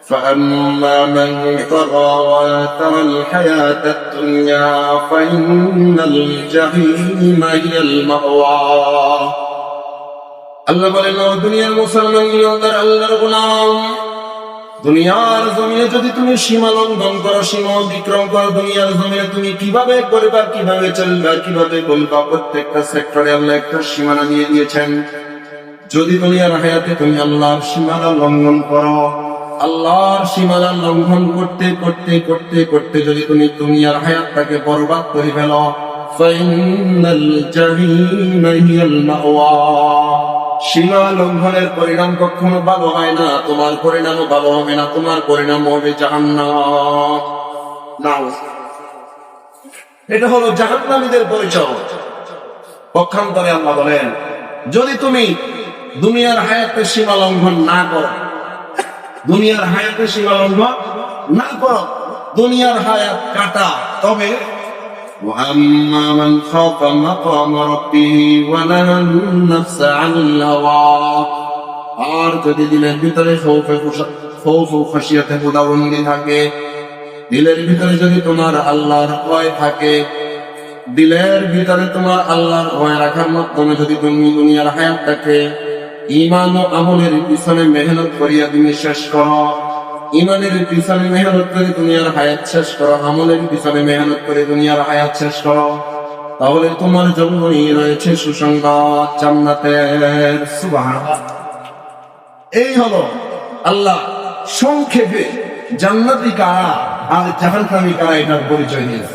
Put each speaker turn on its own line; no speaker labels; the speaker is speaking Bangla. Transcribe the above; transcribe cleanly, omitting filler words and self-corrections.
فأما من طغى وآثر الحياة الدنيا فإن الجحيم هي المأوى আল্লাহ বলেন, ও দুনিয়ার মুসলমান ইমানদার আল্লাহর গোলাম, দুনিয়ার জমিনে যদি তুমি সীমা লঙ্ঘন করো, সীমা অতিক্রম করো, দুনিয়ার জমিনে তুমি কিভাবে করবা, কিভাবে চলবা, কিভাবে বলবা, প্রত্যেকটা সেক্টরে আল্লাহ একটা সীমানা দিয়ে দিয়েছেন। যদি দুনিয়ার হায়াতে তুমি আল্লাহর সীমানা লঙ্ঘন করো, আল্লাহর সীমানা লঙ্ঘন করতে করতে করতে করতে যদি তুমি দুনিয়ার হায়াতটাকে বরবাদ করে ফেলো, ফাইনাল জাহিম হিয়াল মাওয়া, সীমা লঙ্ঘনের পরিণাম কখনো ভালো হয় না, তোমার পরিণামও ভালো হবে না, তোমার পরিণাম হবে জাহান্নাম। এটা হলো জাহান্নামীদের পরিচয়। পক্ষান্তরে আল্লাহ বলেন, যদি তুমি দুনিয়ার হায়াতের সীমা লঙ্ঘন না করো, দুনিয়ার হায়াতের সীমা লঙ্ঘন না করো, দুনিয়ার হায়াত কাটা, তবে وأما من خاف مقام ربه ونهى النفس عن الهوى, আর যদি দিলের ভিতরে খৌফ ও খাশিয়াতে হুদাবন্দি থাকে, দিলের ভিতরে যদি তোমার আল্লাহর ভয় থাকে, দিলের ভিতরে তোমার আল্লাহর ভয় রাখার মাধ্যমে যদি তুমি দুনিয়ার হায়াতটাকে ঈমান ও আমলের পিছনে মেহনত করিয়া তুমি শেষ করো, ইমানের পিছনে মেহনত করে দুনিয়ার হায়াত শেষ করো, আমলের পিছনে মেহনত করে দুনিয়ার হায়াত শেষ করো, তাহলে তোমার জন্যই রয়েছে সুসংবাদ জান্নাতের। সুবহানাল্লাহ। এই হলো আল্লাহ সংক্ষেপে জান্নাতি কারা আর জাহান্নামী কারা এটার পরিচয় দিয়েছে।